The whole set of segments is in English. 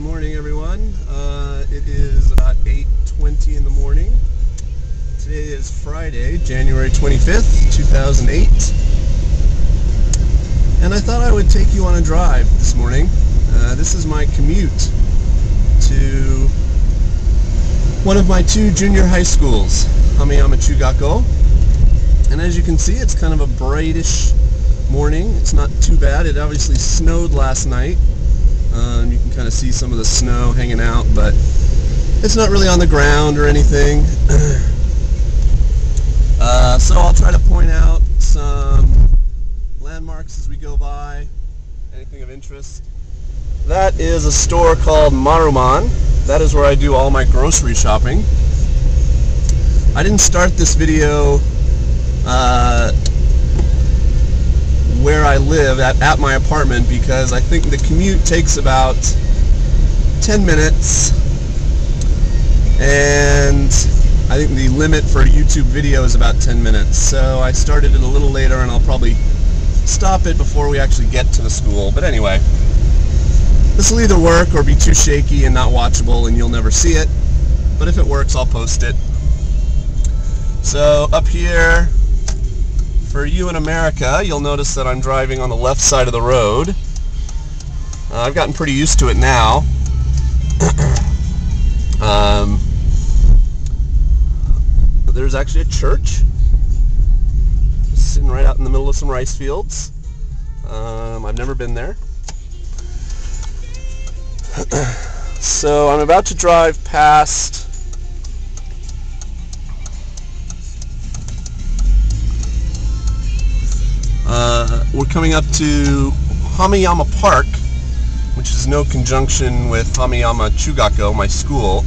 morning, everyone. It is about 8:20 in the morning. Today is Friday, January 25th, 2008. And I thought I would take you on a drive this morning. This is my commute to one of my two junior high schools, Hamiyama Chugako. And as you can see, it's kind of a brightish morning. It's not too bad. It obviously snowed last night. You can kind of see some of the snow hanging out, but it's not really on the ground or anything. So I'll try to point out some landmarks as we go by, anything of interest. That is a store called Maruman. That is where I do all my grocery shopping. I didn't start this video where I live at my apartment because I think the commute takes about 10 minutes, and I think the limit for a YouTube video is about 10 minutes. So I started it a little later, and I'll probably stop it before we actually get to the school. But anyway, this will either work or be too shaky and not watchable and you'll never see it. But if it works, I'll post it. So up here, for you in America, you'll notice that I'm driving on the left side of the road. I've gotten pretty used to it now. There's actually a church sitting right out in the middle of some rice fields. I've never been there. So I'm about to drive past we're coming up to Hamiyama Park, which is no conjunction with Hamiyama Chugako, my school,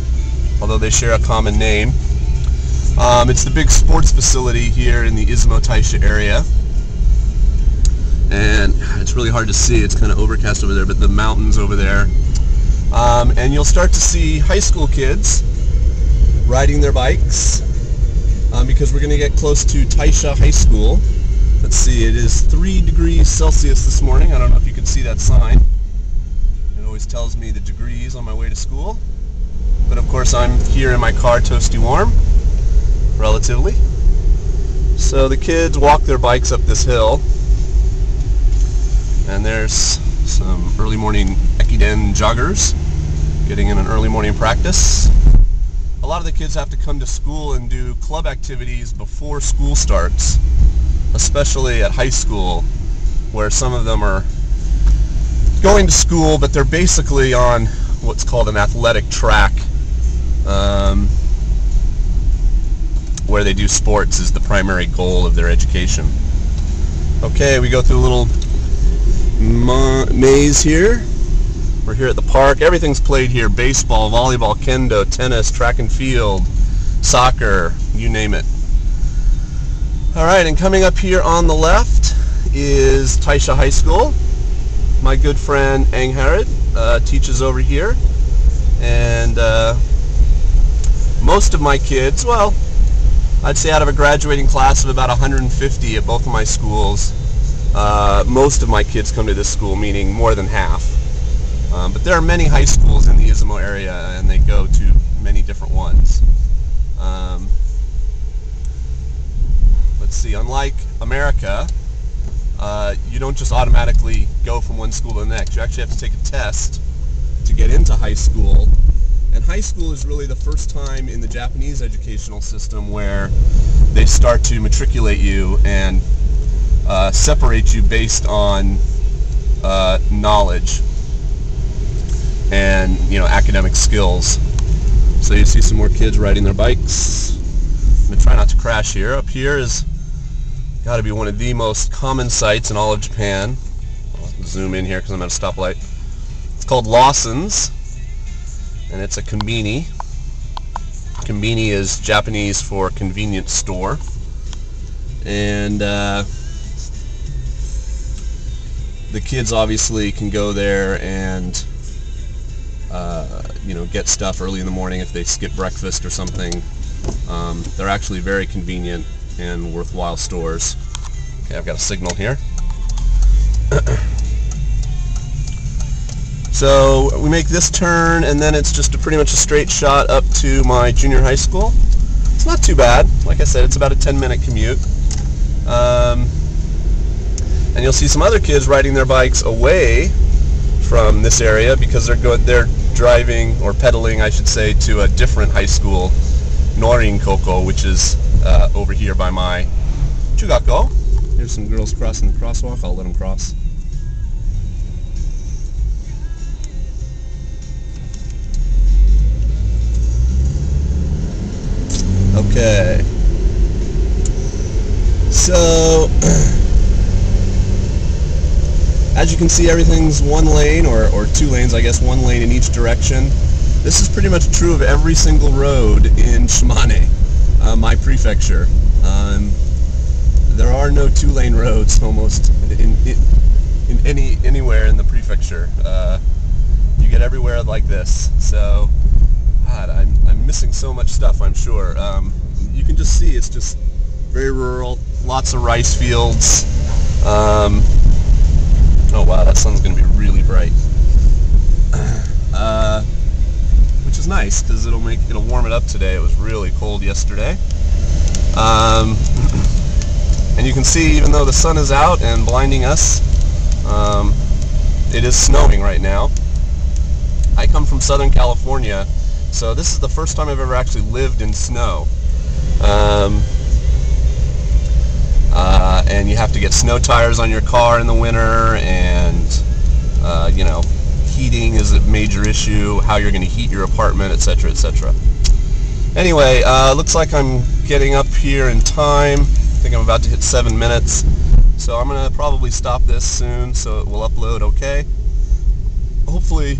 although they share a common name. It's the big sports facility here in the Izumo Taisha area, and it's really hard to see. It's kind of overcast over there, but the mountains over there. And you'll start to see high school kids riding their bikes because we're going to get close to Taisha High School. Let's see, it is 3 degrees Celsius this morning. I don't know if you can see that sign. It always tells me the degrees on my way to school. But of course I'm here in my car, toasty warm, relatively. So the kids walk their bikes up this hill. And there's some early morning Ekiden joggers getting in an early morning practice. A lot of the kids have to come to school and do club activities before school starts, especially at high school, where some of them are going to school, but they're basically on what's called an athletic track, where they do sports is the primary goal of their education. Okay, we go through a little maze here. We're here at the park. Everything's played here: baseball, volleyball, kendo, tennis, track and field, soccer, you name it. Alright, and coming up here on the left is Taisha High School. My good friend Ang Harad teaches over here, and most of my kids, well, I'd say out of a graduating class of about 150 at both of my schools, most of my kids come to this school, meaning more than half. But there are many high schools in the Izumo area, and they go to many different ones. Let's see, unlike America, you don't just automatically go from one school to the next. You actually have to take a test to get into high school. And high school is really the first time in the Japanese educational system where they start to matriculate you and separate you based on knowledge and, academic skills. So you see some more kids riding their bikes. I'm going to try not to crash here. Up here is got to be one of the most common sights in all of Japan. I'll zoom in here because I'm at a stoplight. It's called Lawson's, and it's a konbini. Konbini is Japanese for convenience store. And the kids obviously can go there and get stuff early in the morning if they skip breakfast or something. They're actually very convenient and worthwhile stores. Okay, I've got a signal here. So we make this turn, and then it's just pretty much a straight shot up to my junior high school. It's not too bad. Like I said, it's about a 10-minute commute. And you'll see some other kids riding their bikes away from this area because they're driving, or pedaling, I should say, to a different high school, Norinkoko, which is over here by my Chugako. Here's some girls crossing the crosswalk. I'll let them cross. Okay. So, as you can see, everything's one lane, or two lanes, I guess, one lane in each direction. This is pretty much true of every single road in Shimane, my prefecture. There are no two-lane roads almost anywhere in the prefecture. You get everywhere like this. So, God, I'm missing so much stuff, I'm sure. You can just see it's just very rural, lots of rice fields. Oh wow, that sun's going to be really bright. Which is nice because it'll warm it up today. It was really cold yesterday. And you can see, even though the sun is out and blinding us, it is snowing right now. I come from Southern California, so this is the first time I've ever actually lived in snow. And you have to get snow tires on your car in the winter, and you know, heating is a major issue, how you're going to heat your apartment, etc., etc. Anyway, looks like I'm getting up here in time. I think I'm about to hit 7 minutes, so I'm going to probably stop this soon so it will upload okay. Hopefully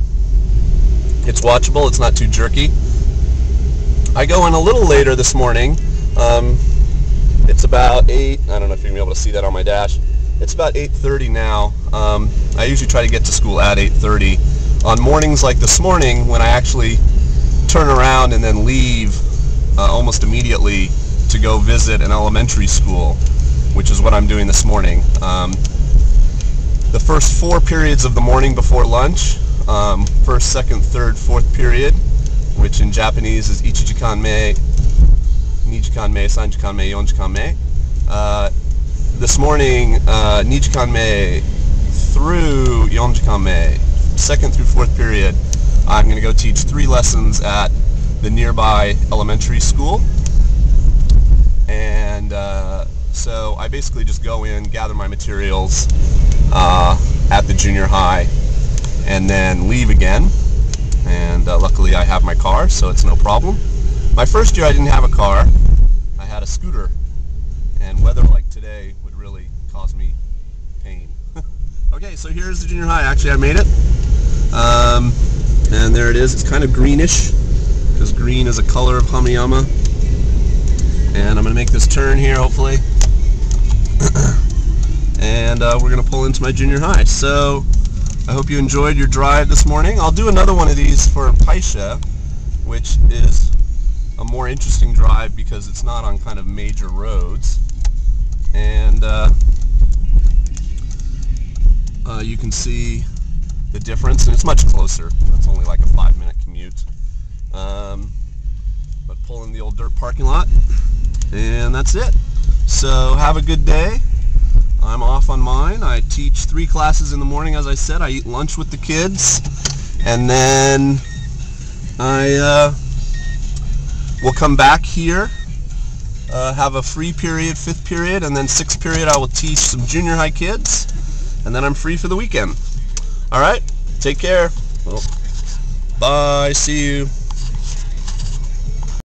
it's watchable, it's not too jerky. I go in a little later this morning. It's about 8, I don't know if you're going to be able to see that on my dash. It's about 8:30 now. I usually try to get to school at 8:30. On mornings like this morning, when I actually turn around and then leave almost immediately to go visit an elementary school, which is what I'm doing this morning. The first 4 periods of the morning before lunch, first, second, third, fourth period, which in Japanese is ichijikanmei, nijikanmei, sanjikanmei, yonjikanmei. This morning, nijikanmei through yonjikanmei, second through fourth period, I'm going to go teach 3 lessons at the nearby elementary school. And so I basically just go in, gather my materials at the junior high, and then leave again. And luckily I have my car, so it's no problem. My first year I didn't have a car. I had a scooter, and weather like today would really cause me pain. Okay, so here's the junior high. Actually, I made it. And there it is. It's kind of greenish, because green is a color of Hamiyama. And I'm going to make this turn here, hopefully. And we're going to pull into my junior high. So I hope you enjoyed your drive this morning. I'll do another one of these for Taisha, which is a more interesting drive because it's not on kind of major roads. And you can see the difference, and it's much closer. It's only like a 5-minute commute. But pull in the old dirt parking lot, and that's it. So have a good day. I'm off on mine. I teach 3 classes in the morning, as I said. I eat lunch with the kids, and then I will come back here, have a free period, 5th period, and then 6th period I will teach some junior high kids, and then I'm free for the weekend. Alright, take care. Well, bye, see you.